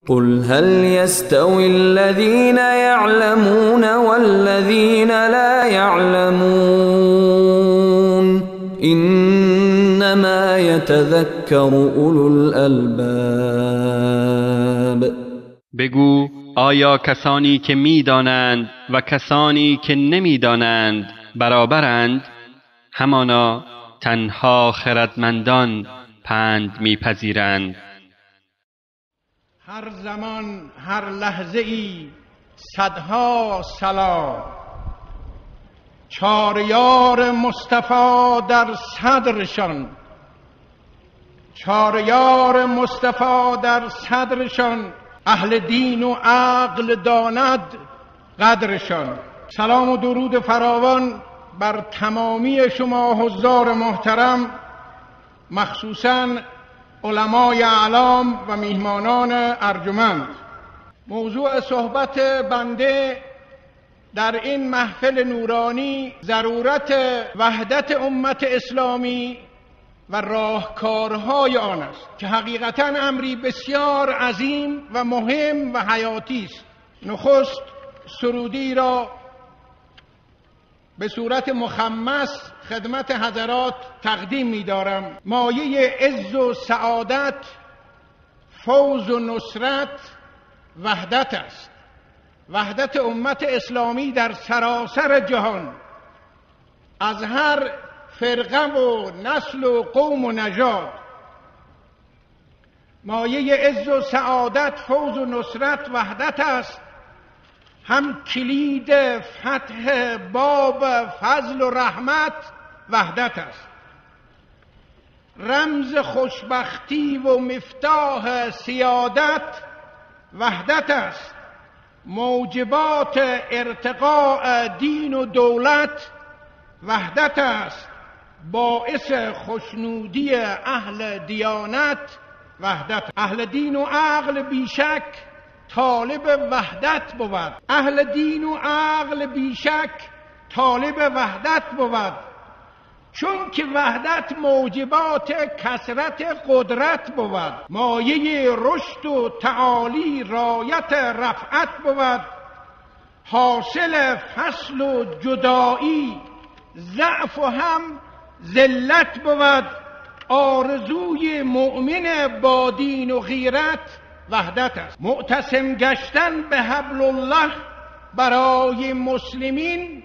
قل هل يستوي الذين يعلمون والذين لا يعلمون إنما يتذكر أولو الألباب. بگو آیا کسانی که می‌دانند و کسانی که نمی‌دانند برابرند؟ همانا تنها خردمندان پند می‌پذیرند. هر زمان هر لحظه ای صدها سلام، چاریار مصطفی در صدرشان، چاریار مصطفی در صدرشان، اهل دین و عقل داند قدرشان. سلام و درود فراوان بر تمامی شما حضار محترم، مخصوصاً علمای اعلام و میهمانان ارجمند. موضوع صحبت بنده در این محفل نورانی ضرورت وحدت امت اسلامی و راهکارهای آن است که حقیقتاً امری بسیار عظیم و مهم و حیاتی است. نخست سرودی را به صورت مخمس خدمت حضرات تقدیم می دارم. مایه عز و سعادت، فوز و نصرت وحدت است. وحدت امت اسلامی در سراسر جهان، از هر فرقه و نسل و قوم و نژاد. مایه عز و سعادت، فوز و نصرت وحدت است. هم کلید فتح باب فضل و رحمت وحدت است. رمز خوشبختی و مفتاح سیادت وحدت است. موجبات ارتقاء دین و دولت وحدت است. باعث خوشنودی اهل دیانت وحدت. اهل دین و عقل بیشک طالب وحدت بود. اهل دین و عقل بیشک طالب وحدت بود، چون که وحدت موجبات کثرت قدرت بود. مایه رشد و تعالی رایت رفعت بود. حاصل فصل و جدایی ضعف و هم ذلت بود. آرزوی مؤمن با دین و غیرت وحدت است. معتصم گشتن به حبل الله برای مسلمین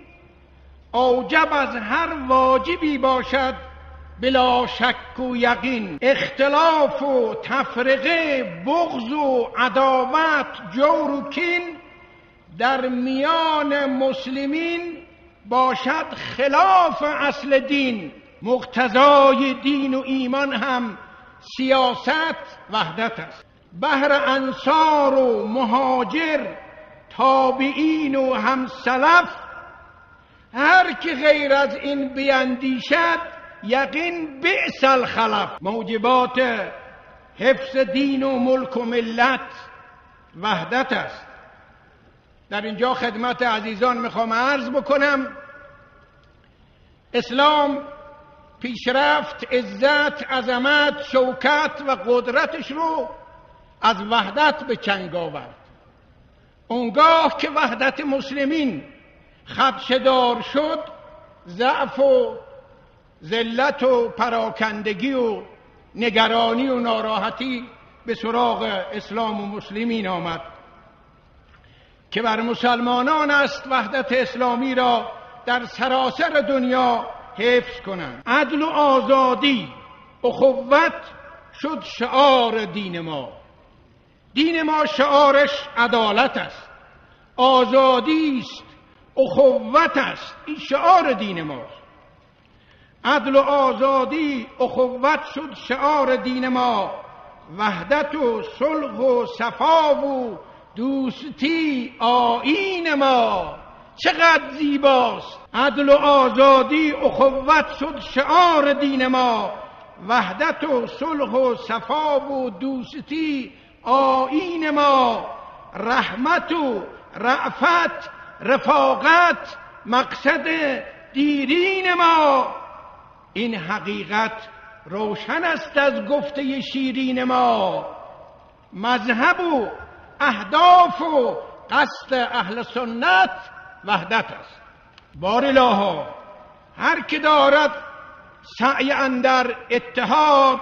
اوجب از هر واجبی باشد بلا شک و یقین. اختلاف و تفرقه، بغض و عداوت، جور و کین در میان مسلمین باشد خلاف اصل دین. مقتضای دین و ایمان هم سیاست وحدت است. بهر انصار و مهاجر، تابعین و همسلف، هر که غیر از این بیندیشد یقین بئس الخلف. موجبات حفظ دین و ملک و ملت وحدت است. در اینجا خدمت عزیزان میخوام عرض بکنم اسلام پیشرفت، عزت، عظمت، شوکت و قدرتش رو از وحدت به چنگ آورد. اونگاه که وحدت مسلمین خدشه‌دار شد، ضعف و ذلت و پراکندگی و نگرانی و ناراحتی به سراغ اسلام و مسلمین آمد که بر مسلمانان است وحدت اسلامی را در سراسر دنیا حفظ کنند. عدل و آزادی، اخوت شد شعار دین ما. دین ما شعارش عدالت است، آزادی است، اخوت است. این شعار دین ماست. عدل و آزادی، اخوت شد شعار دین ما. وحدت و صلح و صفا و دوستی آیین ما. چقدر زیباست. عدل و آزادی، اخوت شد شعار دین ما. وحدت و صلح و صفا و دوستی آیین ما. رحمت و رأفت، رفاقت مقصد دیرین ما. این حقیقت روشن است از گفته شیرین ما. مذهب و اهداف و قصد اهل سنت وحدت است. بارالله هر که دارد سعی اندر اتحاد،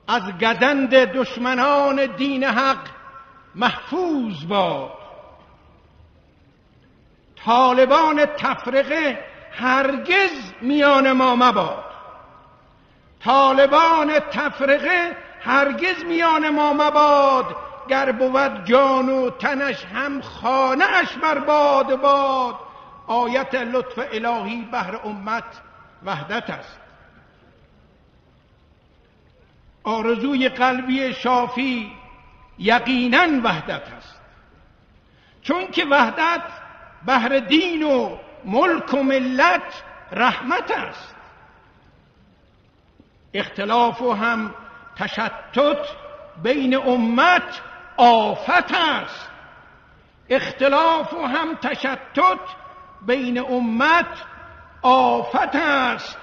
از گزند دشمنان دین حق محفوظ باد. طالبان تفرقه هرگز میان ما مباد. طالبان تفرقه هرگز میان ما مباد. گر بود جان و تنش هم خانه اش برباد باد. آیت لطف الهی بهر امت وحدت است. آرزوی قلبی شافی یقیناً وحدت است، چون که وحدت بهر دین و ملک و ملت رحمت است. اختلاف و هم تشتت بین امت آفت است. اختلاف و هم تشتت بین امت آفت است.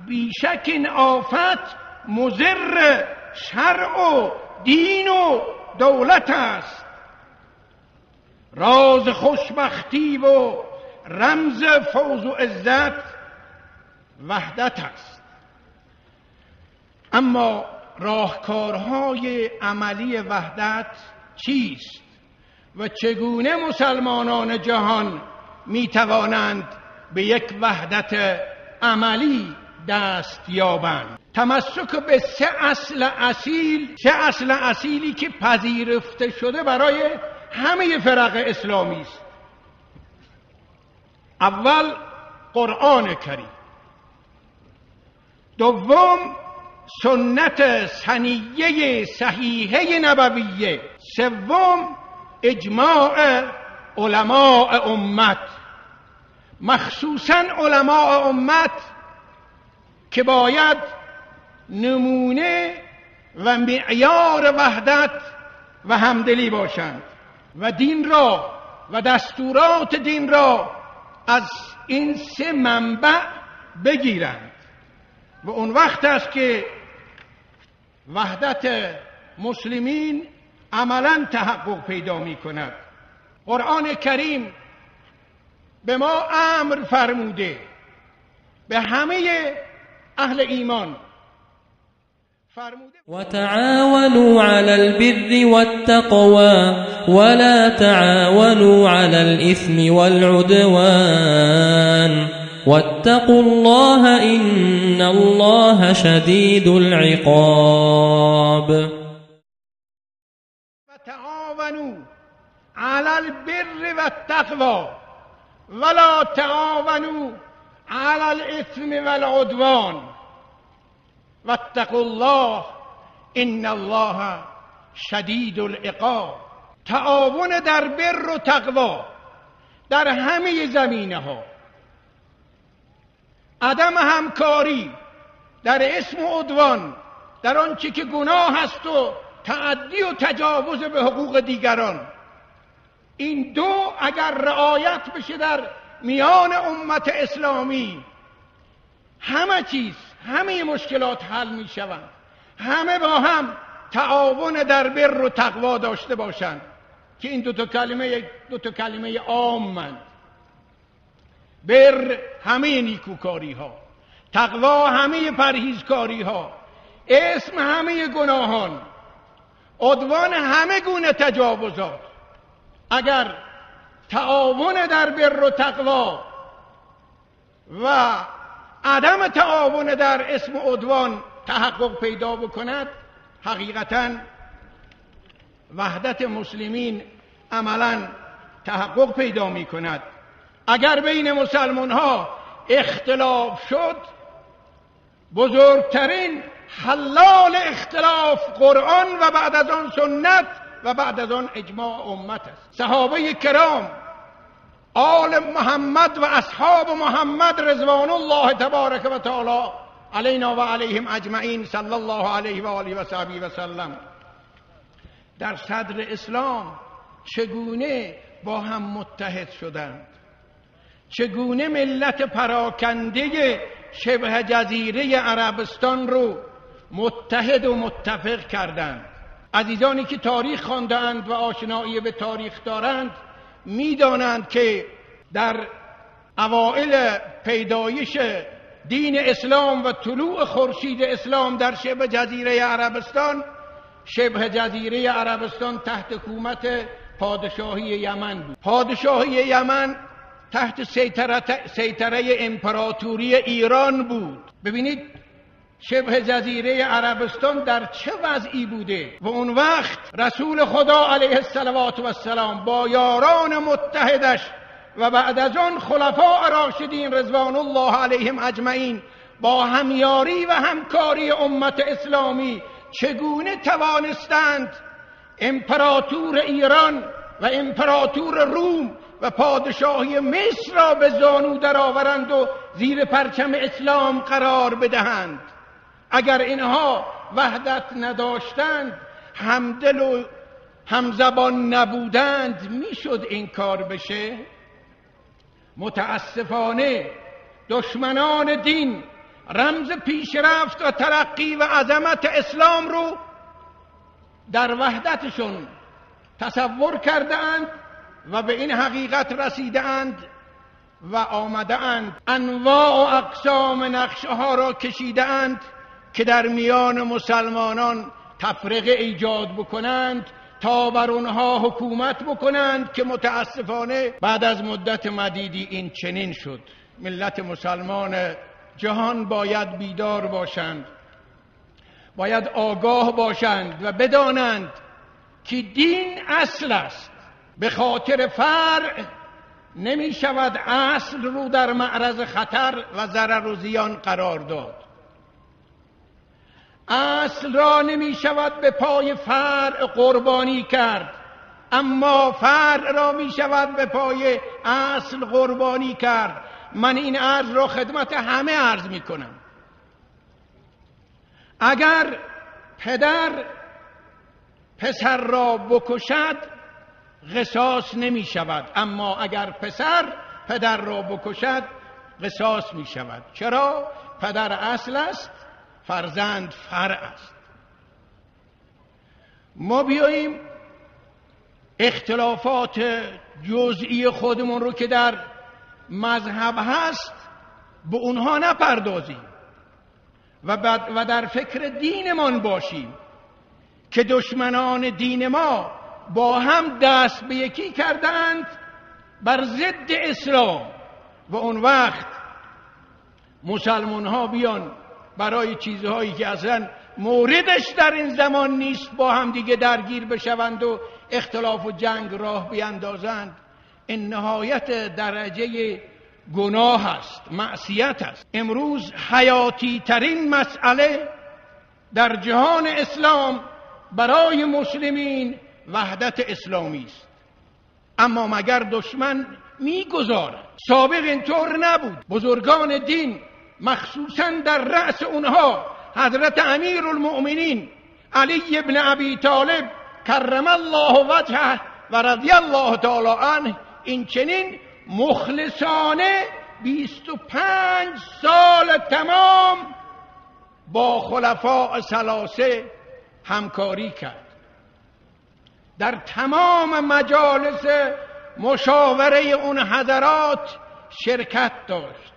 بیشک این آفت مضر شرع و دین و دولت است. راز خوشبختی و رمز فوز و عزت وحدت است. اما راهکارهای عملی وحدت چیست و چگونه مسلمانان جهان می توانند به یک وحدت عملی دست یابند؟ تمسک به سه اصل اصیلی که پذیرفته شده برای همه فرق اسلامی است. اول قرآن کریم، دوم سنت سنیه صحیحه نبویه، سوم اجماع علماء امت، مخصوصا علماء امت که باید نمونه و معیار وحدت و همدلی باشند و دین را و دستورات دین را از این سه منبع بگیرند و اون وقت است که وحدت مسلمین عملا تحقق پیدا می کند. قرآن کریم به ما امر فرموده، به همه اهل ایمان فرموده: وتعاونوا على البر والتقوى ولا تعاونوا على الإثم والعدوان واتقوا الله إن الله شديد العقاب. وتعاونوا على البر والتقوى ولا تعاونوا على الإثم والعدوان واتقوا الله ان الله شدید العقاب. تعاون در بر و تقوا در همه زمینه ها، عدم همکاری در اسم و عدوان در آنچه که گناه است و تعدی و تجاوز به حقوق دیگران، این دو اگر رعایت بشه در میان امت اسلامی، همه چیز، همه مشکلات حل می شوند. همه با هم تعاون در بر و تقوا داشته باشند که این دو تا کلمه عامند. بر همه نیکوکاری ها، تقوا همه پرهیزکاری ها، اسم همه گناهان، عدوان همه گونه تجاوزات. اگر تعاون در بر و تقوا و عدم تعاون در اسم و عدوان تحقق پیدا بکند، حقیقتاً وحدت مسلمین عملاً تحقق پیدا می کند. اگر بین مسلمان ها اختلاف شد، بزرگترین حلال اختلاف قرآن و بعد از آن سنت و بعد از آن اجماع امت است. صحابه کرام، آل محمد و اصحاب محمد رضوان الله تبارک و تعالی علینا و علیهم اجمعین صلی الله علیه و آله و صحبه و سلم، در صدر اسلام چگونه با هم متحد شدند، چگونه ملت پراکنده شبه جزیره عربستان رو متحد و متفق کردند. عزیزانی که تاریخ خوانده‌اند و آشنایی به تاریخ دارند می‌دانند که در اوائل پیدایش دین اسلام و طلوع خورشید اسلام در شبه جزیره عربستان، شبه جزیره عربستان تحت حکومت پادشاهی یمن بود. پادشاهی یمن تحت سیطره امپراتوری ایران بود. ببینید شبه جزیره عربستان در چه وضعی بوده و اون وقت رسول خدا علیه السلام با یاران متحدش و بعد از آن خلفاء راشدین رضوان الله علیهم اجمعین با همیاری و همکاری امت اسلامی چگونه توانستند امپراتور ایران و امپراتور روم و پادشاهی مصر را به زانو درآورند و زیر پرچم اسلام قرار بدهند. اگر اینها وحدت نداشتند، همدل و همزبان نبودند، میشد این کار بشه؟ متاسفانه دشمنان دین رمز پیشرفت و ترقی و عظمت اسلام رو در وحدتشون تصور کردند و به این حقیقت رسیدند و آمدند انواع و اقسام نقشه ها را کشیدند که در میان مسلمانان تفرقه ایجاد بکنند تا بر اونها حکومت بکنند، که متاسفانه بعد از مدت مدیدی این چنین شد. ملت مسلمان جهان باید بیدار باشند، باید آگاه باشند و بدانند که دین اصل است. به خاطر فرع نمی شود اصل رو در معرض خطر و ضرر و زیان قرار داد. اصل را نمی شود به پای فرع قربانی کرد، اما فرع را می شود به پای اصل قربانی کرد. من این عرض را خدمت همه عرض می کنم. اگر پدر پسر را بکشد قصاص نمی شود، اما اگر پسر پدر را بکشد قصاص می شود. چرا؟ پدر اصل است، فرزند فرع است. ما بیاییم اختلافات جزئی خودمون رو که در مذهب هست به اونها نپردازیم و در فکر دینمان باشیم که دشمنان دین ما با هم دست به یکی کردند بر ضد اسلام و اون وقت مسلمان ها بیان برای چیزهایی که اصلا موردش در این زمان نیست با هم دیگه درگیر بشوند و اختلاف و جنگ راه بیندازند. این نهایت درجه گناه است، معصیت است. امروز حیاتی ترین مسئله در جهان اسلام برای مسلمین وحدت اسلامی است، اما مگر دشمن میگذارد؟ سابق اینطور نبود. بزرگان دین مخصوصا در رأس اونها حضرت امیر المؤمنین علی ابن ابی طالب کرم الله وجهه و رضی الله تعالی عنه این چنین مخلصانه 25 سال تمام با خلفاء ثلاثه همکاری کرد. در تمام مجالس مشاوره اون حضرات شرکت داشت.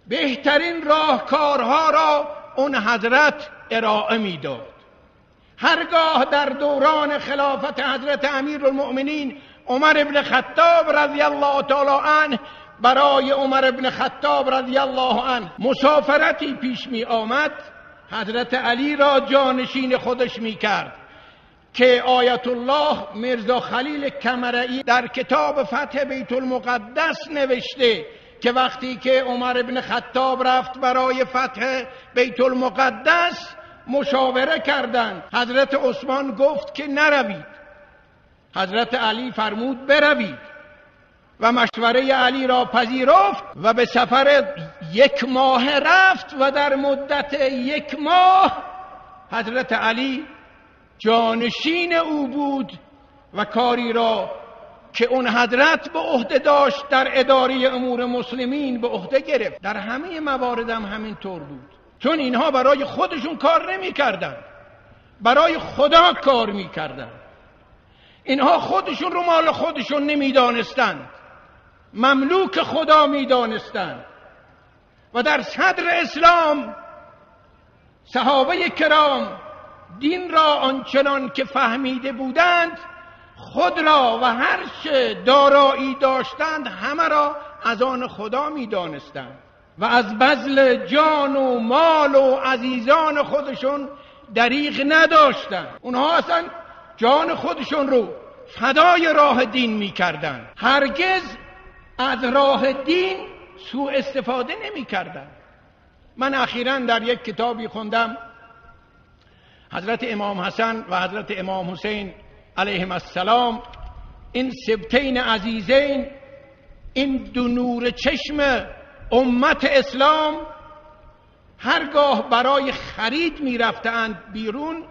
بهترین راهکارها را اون حضرت ارائه میداد. هرگاه در دوران خلافت حضرت امیرالمؤمنین عمر ابن خطاب رضی الله تعالی عنه برای عمر ابن خطاب رضی الله عنه مسافرتی پیش می آمد، حضرت علی را جانشین خودش می کرد که آیت الله میرزا خلیل کمرئی در کتاب فتح بیت المقدس نوشته که وقتی که عمر ابن خطاب رفت برای فتح بیت المقدس مشاوره کردند. حضرت عثمان گفت که نروید، حضرت علی فرمود بروید و مشوره علی را پذیرفت و به سفر 1 ماه رفت و در مدت 1 ماه حضرت علی جانشین او بود و کاری را که اون حضرت به عهده داشت در اداره امور مسلمین به عهده گرفت. در همه موارد هم همین طور بود، چون اینها برای خودشون کار نمی کردن، برای خدا کار میکردن. اینها خودشون رو مال خودشون نمیدانستند، مملوک خدا میدانستند. و در صدر اسلام صحابه کرام دین را آنچنان که فهمیده بودند، خود را و هر چه دارایی داشتند همه را از آن خدا میدانستند و از بذل جان و مال و عزیزان خودشون دریغ نداشتند. اونها اصلا جان خودشون رو فدای راه دین میکردند، هرگز از راه دین سوء استفاده نمیکردند. من اخیراً در یک کتابی خوندم حضرت امام حسن و حضرت امام حسین علیهم السلام، این سبتین عزیزین، این دو نور چشم امت اسلام، هرگاه برای خرید می رفتند بیرون،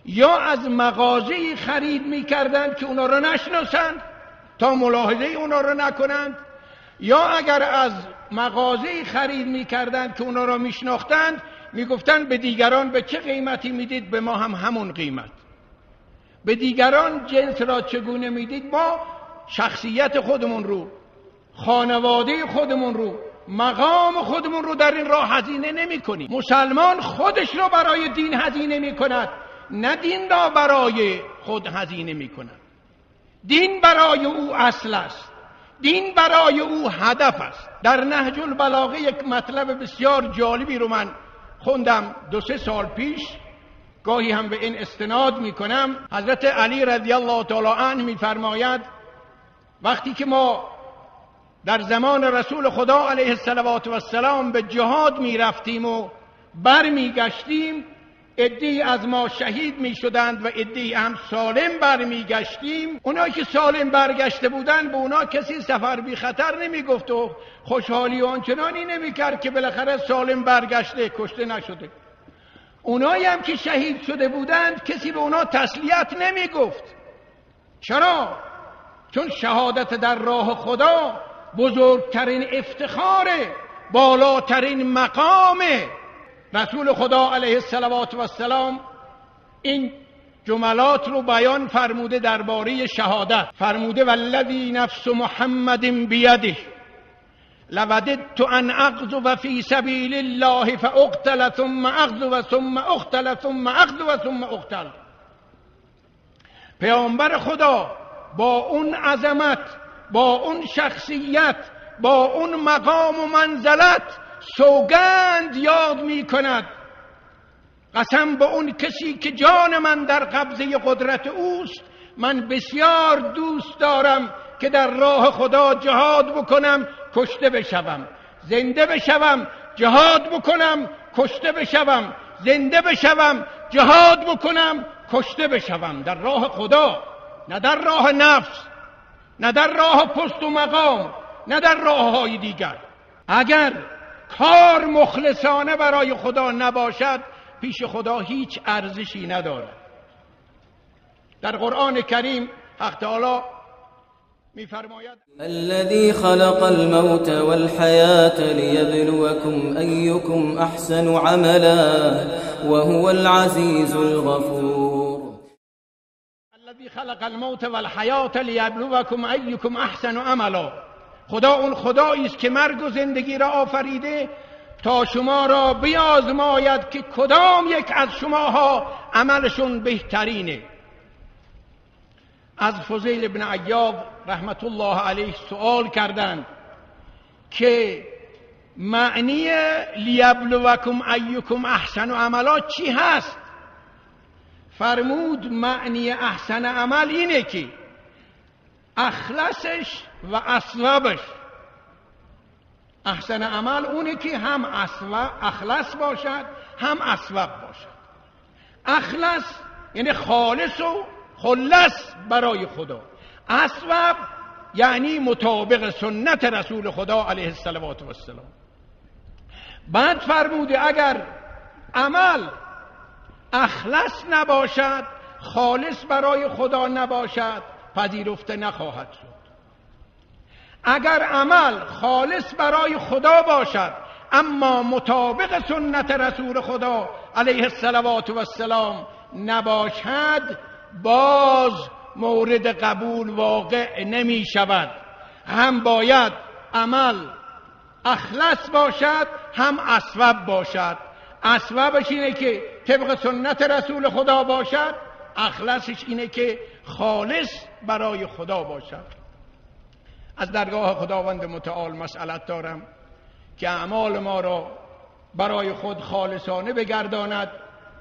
یا از مغازه خرید می کردند که اونا رو نشناسند تا ملاحظه اونا رو نکنند، یا اگر از مغازه خرید می کردند که اونا رو می شناختند می گفتند به دیگران به چه قیمتی می دید، به ما هم همون قیمت. به دیگران جنس را چگونه می دید، ما شخصیت خودمون رو، خانواده خودمون رو، مقام خودمون رو در این راه هزینه نمی کنیم. مسلمان خودش رو برای دین هزینه می کند، نه دین را برای خود هزینه می کند. دین برای او اصل است، دین برای او هدف است. در نهج البلاغه یک مطلب بسیار جالبی رو من خوندم 2-3 سال پیش، گاهی هم به این استناد می کنم. حضرت علی رضی الله تعالی عنه می فرماید وقتی که ما در زمان رسول خدا علیه السلام به جهاد می رفتیم و بر می گشتیم، عده‌ای از ما شهید می شدند و عده‌ای هم سالم بر می گشتیم. اونایی که سالم برگشته بودند به اونا کسی سفر بی خطر نمی گفت و خوشحالی و آنچنانی نمی کرد که بالاخره سالم برگشته، کشته نشده. اونایی هم که شهید شده بودند کسی به اونا تسلیت نمی گفت. چرا؟ چون شهادت در راه خدا بزرگترین افتخاره، بالاترین مقامه. رسول خدا علیه السلام این جملات رو بیان فرموده درباره شهادت. فرموده والذی نفس محمد بیده لوددت ان اغزو فی سبیل الله فاقتل ثم اغزو ثم اقتل ثم اغزو ثم اقتل. پیامبر خدا با اون عظمت، با اون شخصیت، با اون مقام و منزلت سوگند یاد می کند، قسم به اون کسی که جان من در قبضه قدرت اوست، من بسیار دوست دارم که در راه خدا جهاد بکنم، کشته بشوم، زنده بشوم، جهاد بکنم، کشته بشوم، زنده بشوم، جهاد بکنم، کشته بشوم، در راه خدا، نه در راه نفس، نه در راه پست و مقام، نه در راه های دیگر. اگر کار مخلصانه برای خدا نباشد پیش خدا هیچ ارزشی ندارد. در قرآن کریم حق تعالی می‌فرماید الذي خلق الموت والحياة ليبلوكم أيكم أحسن عملا وهو العزيز الغفور. الذي خلق الموت والحياة ليبلوكم أيكم أحسن عملا. خدا اون خدایی است که مرگ و زندگی را آفریده تا شما را بیازماید که کدام یک از شماها عملشون بهترینه. از فضیل ابن عیاض رحمت الله علیه سوال کردند که معنی لیبلوکم ایکم احسن عملا چی هست؟ فرمود معنی احسن عمل اینه که اخلصش و اصوبش. احسن عمل اونه که هم اخلص باشد هم اصوب باشد. اخلص یعنی خالص و خلص برای خدا، اصوب یعنی مطابق سنت رسول خدا علیه السلام. بعد فرموده اگر عمل اخلص نباشد، خالص برای خدا نباشد، پذیرفته نخواهد شد. اگر عمل خالص برای خدا باشد اما مطابق سنت رسول خدا علیه السلام نباشد باز مورد قبول واقع نمی شود. هم باید عمل اخلص باشد، هم اصوب باشد. اصوبش اینه که طبق سنت رسول خدا باشد، اخلصش اینه که خالص برای خدا باشد. از درگاه خداوند متعال مسئلت دارم که اعمال ما را برای خود خالصانه بگرداند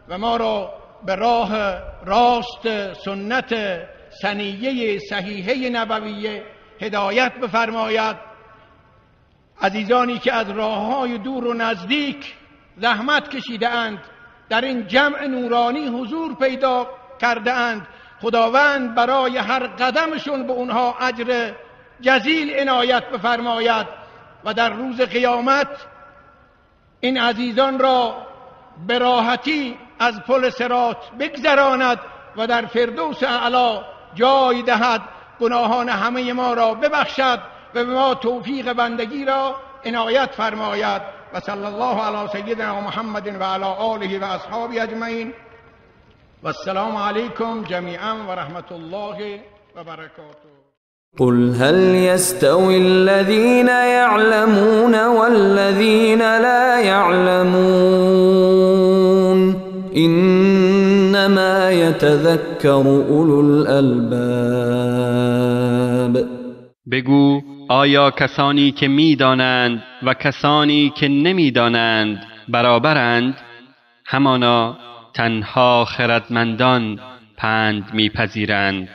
و ما را به راه راست سنت سنیه صحیحه نبویه هدایت بفرماید. عزیزانی که از راههای دور و نزدیک زحمت کشیده اند، در این جمع نورانی حضور پیدا کرده اند، خداوند برای هر قدمشون به اونها اجر جزیل عنایت بفرماید و در روز قیامت این عزیزان را به راحتی از پل صراط بگذراند و در فردوس اعلی جای دهد. گناهان همه ما را ببخشد و به ما توفیق بندگی را عنایت فرماید. و صلی الله علی سیدنا محمد و علی آله و اصحابه اجمعین و السلام علیکم جمیعا و رحمت الله و برکاته. قل هل يستوي الذين يعلمون والذين لا يعلمون إنما يتذكر أولو الألباب. بگو آیا کسانی که می‌دانند و کسانی که نمی‌دانند برابرند؟ همانا تنها خردمندان پند می‌پذیرند.